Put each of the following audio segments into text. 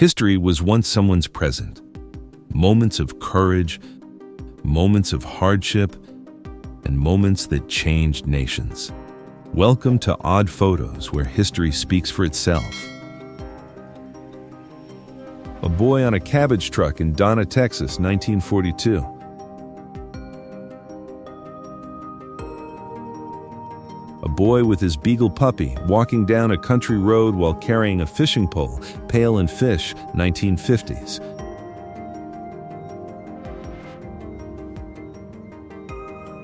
History was once someone's present. Moments of courage, moments of hardship, and moments that changed nations. Welcome to Odd Photos, where history speaks for itself. A boy on a cabbage truck in Donna, Texas, 1942. A boy with his beagle puppy walking down a country road while carrying a fishing pole, pail and fish, 1950s.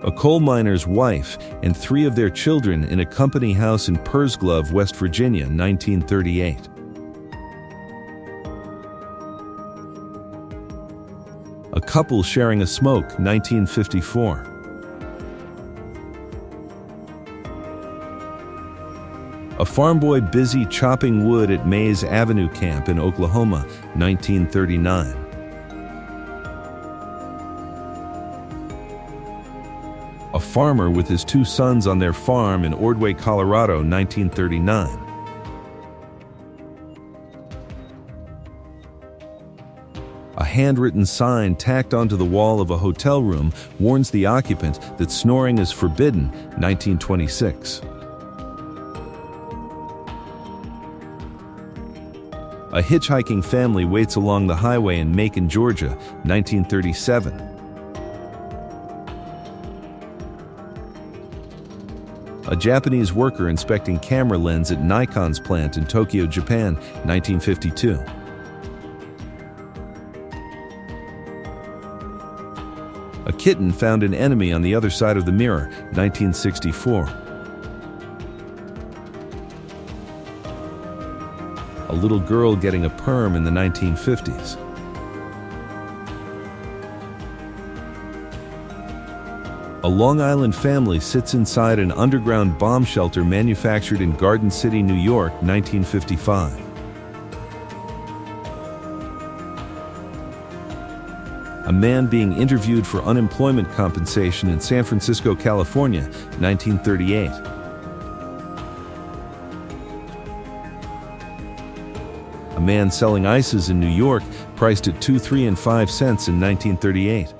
A coal miner's wife and 3 of their children in a company house in Pursglove, West Virginia, 1938. A couple sharing a smoke, 1954. A farm boy busy chopping wood at Mays Avenue Camp in Oklahoma, 1939. A farmer with his 2 sons on their farm in Ordway, Colorado, 1939. A handwritten sign tacked onto the wall of a hotel room warns the occupant that snoring is forbidden, 1926. A hitchhiking family waits along the highway in Macon, Georgia, 1937. A Japanese worker inspecting camera lens at Nikon's plant in Tokyo, Japan, 1952. A kitten found an enemy on the other side of the mirror, 1964. A little girl getting a perm in the 1950s. A Long Island family sits inside an underground bomb shelter manufactured in Garden City, New York, 1955. A man being interviewed for unemployment compensation in San Francisco, California, 1938. A man selling ices in New York, priced at 2, 3, and 5 cents in 1938.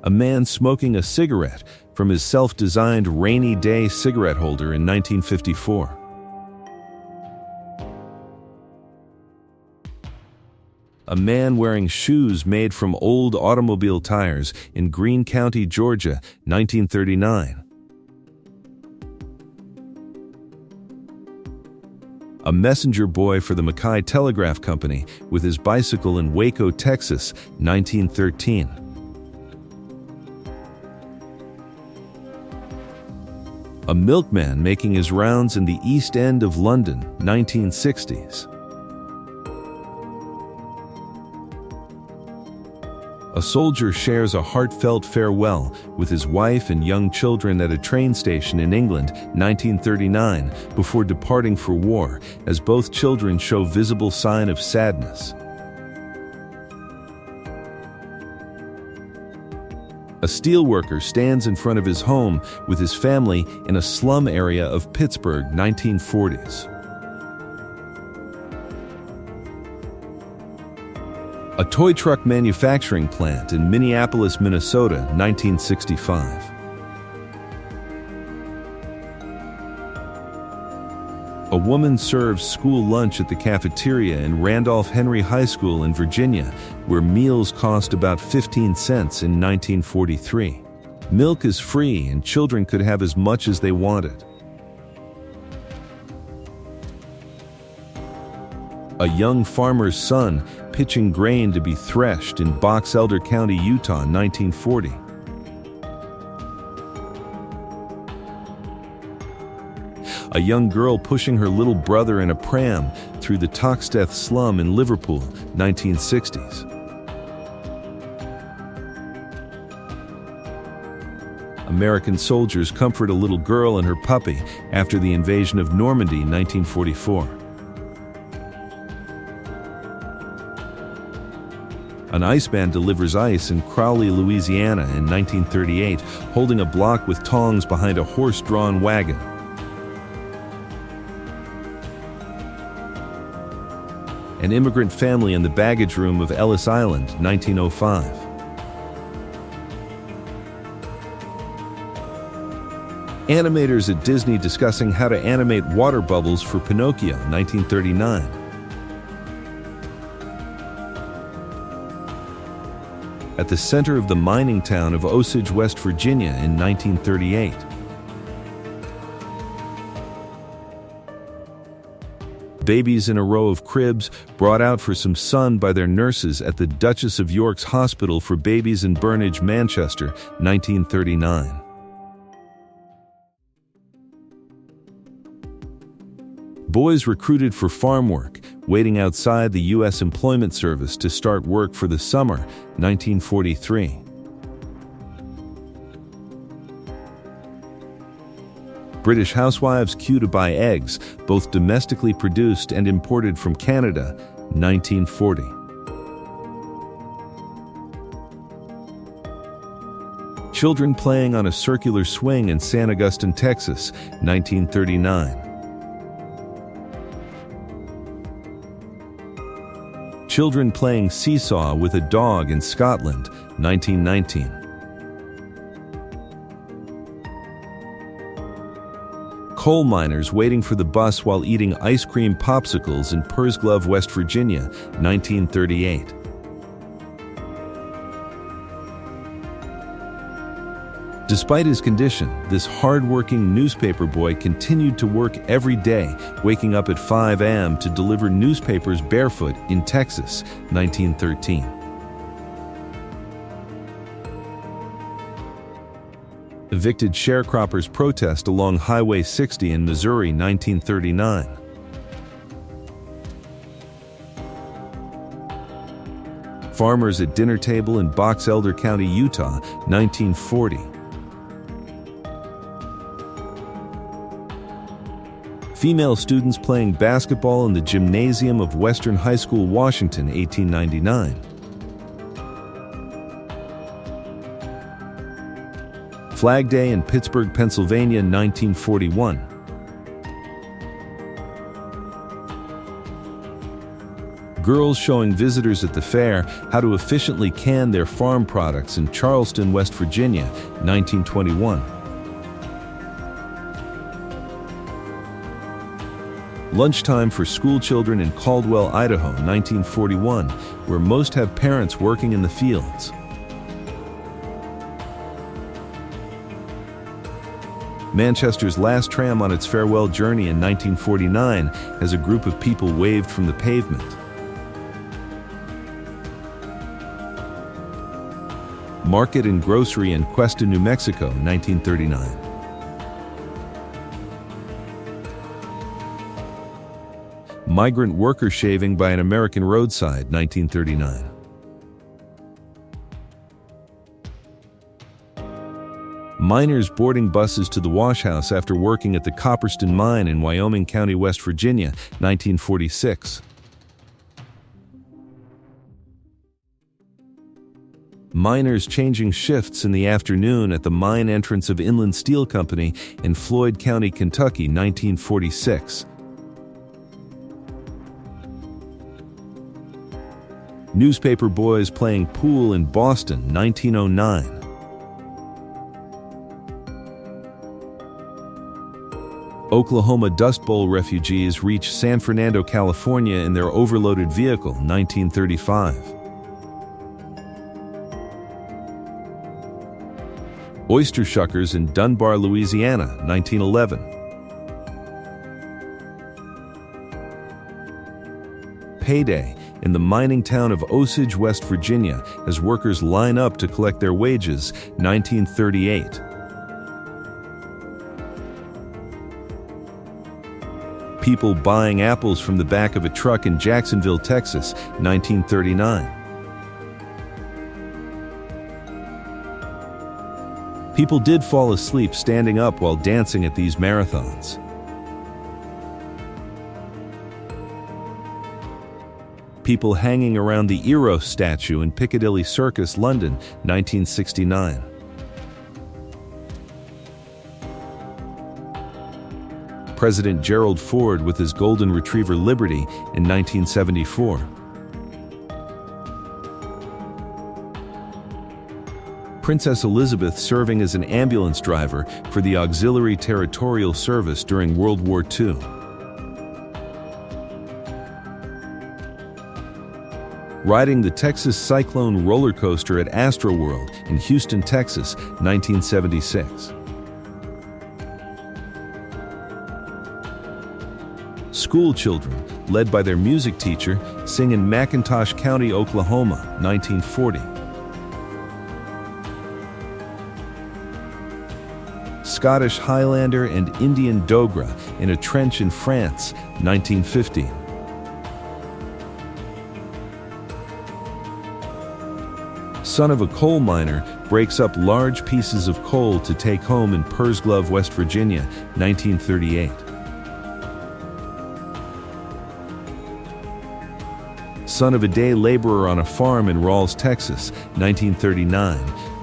A man smoking a cigarette from his self-designed rainy day cigarette holder in 1954. A man wearing shoes made from old automobile tires in Greene County, Georgia, 1939. A messenger boy for the Mackay Telegraph Company with his bicycle in Waco, Texas, 1913. A milkman making his rounds in the East End of London, 1960s. A soldier shares a heartfelt farewell with his wife and young children at a train station in England, 1939, before departing for war, as both children show visible sign of sadness. A steelworker stands in front of his home with his family in a slum area of Pittsburgh, 1940s. A toy truck manufacturing plant in Minneapolis, Minnesota, 1965. A woman serves school lunch at the cafeteria in Randolph Henry High School in Virginia, where meals cost about 15 cents in 1943. Milk is free and children could have as much as they wanted. A young farmer's son pitching grain to be threshed in Box Elder County, Utah, 1940. A young girl pushing her little brother in a pram through the Toxteth slum in Liverpool, 1960s. American soldiers comfort a little girl and her puppy after the invasion of Normandy, 1944. An ice band delivers ice in Crowley, Louisiana in 1938, holding a block with tongs behind a horse-drawn wagon. An immigrant family in the baggage room of Ellis Island, 1905. Animators at Disney discussing how to animate water bubbles for Pinocchio, 1939. At the center of the mining town of Osage, West Virginia in 1938. Babies in a row of cribs brought out for some sun by their nurses at the Duchess of York's Hospital for Babies in Burnage, Manchester, 1939. Boys recruited for farm work, waiting outside the U.S. Employment Service to start work for the summer, 1943. British housewives queue to buy eggs, both domestically produced and imported from Canada, 1940. Children playing on a circular swing in San Augustine, Texas, 1939. Children playing seesaw with a dog in Scotland, 1919. Coal miners waiting for the bus while eating ice cream popsicles in Pursglove, West Virginia, 1938. Despite his condition, this hard-working newspaper boy continued to work every day, waking up at 5 a.m. to deliver newspapers barefoot in Texas, 1913. Evicted sharecroppers protest along Highway 60 in Missouri, 1939. Farmers at dinner table in Box Elder County, Utah, 1940. Female students playing basketball in the gymnasium of Western High School, Washington, 1899. Flag Day in Pittsburgh, Pennsylvania, 1941. Girls showing visitors at the fair how to efficiently can their farm products in Charleston, West Virginia, 1921. Lunchtime for school children in Caldwell, Idaho, 1941, where most have parents working in the fields. Manchester's last tram on its farewell journey in 1949 as a group of people waved from the pavement. Market and grocery in Cuesta, New Mexico, 1939. Migrant worker shaving by an American roadside, 1939. Miners boarding buses to the wash house after working at the Copperston Mine in Wyoming County, West Virginia, 1946. Miners changing shifts in the afternoon at the mine entrance of Inland Steel Company in Floyd County, Kentucky, 1946. Newspaper boys playing pool in Boston, 1909. Oklahoma Dust Bowl refugees reach San Fernando, California in their overloaded vehicle, 1935. Oyster shuckers in Dunbar, Louisiana, 1911. Payday in the mining town of Osage, West Virginia, as workers line up to collect their wages, 1938. People buying apples from the back of a truck in Jacksonville, Texas, 1939. People did fall asleep standing up while dancing at these marathons. People hanging around the Eros statue in Piccadilly Circus, London, 1969. President Gerald Ford with his golden retriever Liberty in 1974. Princess Elizabeth serving as an ambulance driver for the Auxiliary Territorial Service during World War II. Riding the Texas Cyclone roller coaster at Astroworld in Houston, Texas, 1976. School children, led by their music teacher, sing in McIntosh County, Oklahoma, 1940. Scottish Highlander and Indian Dogra in a trench in France, 1915. Son of a coal miner breaks up large pieces of coal to take home in Pursglove, West Virginia, 1938. Son of a day laborer on a farm in Rawls, Texas, 1939,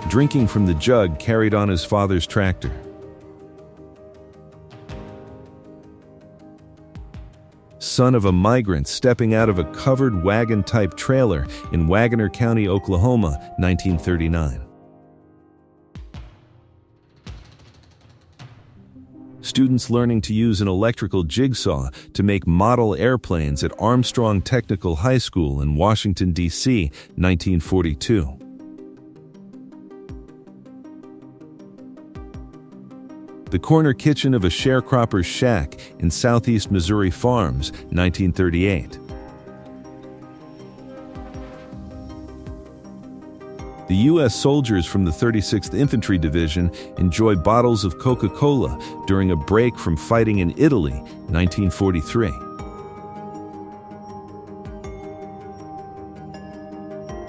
drinking from the jug carried on his father's tractor. Son of a migrant stepping out of a covered wagon-type trailer in Wagoner County, Oklahoma, 1939. Students learning to use an electrical jigsaw to make model airplanes at Armstrong Technical High School in Washington, D.C., 1942. The corner kitchen of a sharecropper's shack in southeast Missouri Farms, 1938. The U.S. soldiers from the 36th Infantry Division enjoy bottles of Coca-Cola during a break from fighting in Italy, 1943.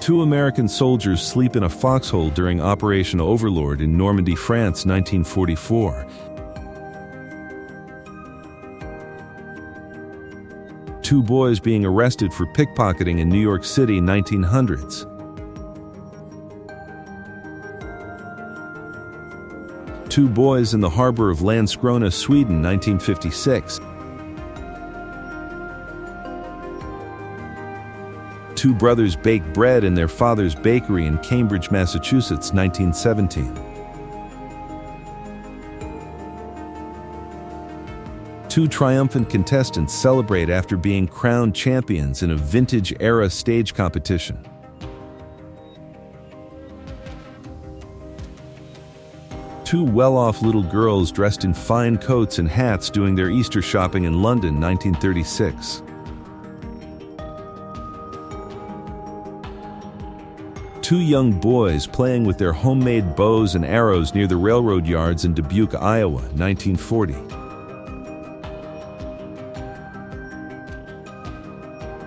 Two American soldiers sleep in a foxhole during Operation Overlord in Normandy, France, 1944. Two boys being arrested for pickpocketing in New York City, 1900s. Two boys in the harbor of Landskrona, Sweden, 1956. Two brothers bake bread in their father's bakery in Cambridge, Massachusetts, 1917. Two triumphant contestants celebrate after being crowned champions in a vintage-era stage competition. Two well-off little girls dressed in fine coats and hats doing their Easter shopping in London, 1936. Two young boys playing with their homemade bows and arrows near the railroad yards in Dubuque, Iowa, 1940.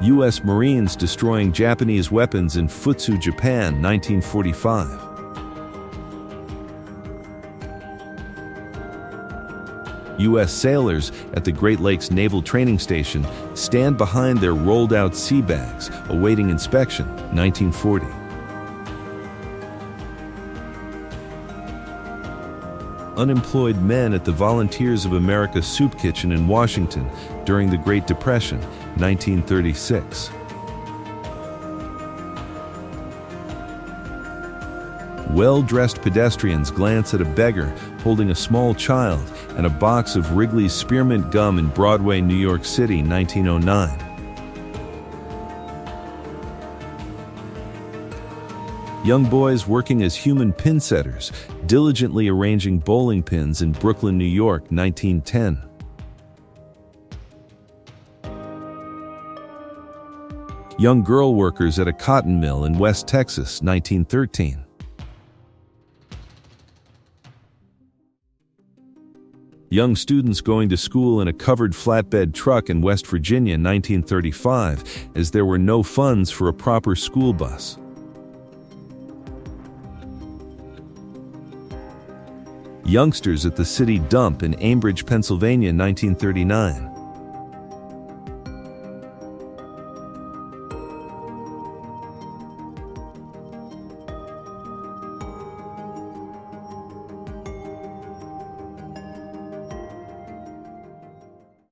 U.S. Marines destroying Japanese weapons in Futsu, Japan, 1945. U.S. sailors at the Great Lakes Naval Training Station stand behind their rolled-out sea bags, awaiting inspection, 1940. Unemployed men at the Volunteers of America soup kitchen in Washington during the Great Depression, 1936. Well-dressed pedestrians glance at a beggar holding a small child and a box of Wrigley's Spearmint Gum in Broadway, New York City, 1909. Young boys working as human pin setters, diligently arranging bowling pins in Brooklyn, New York, 1910. Young girl workers at a cotton mill in West Texas, 1913. Young students going to school in a covered flatbed truck in West Virginia, 1935, as there were no funds for a proper school bus. Youngsters at the city dump in Ambridge, Pennsylvania, 1939.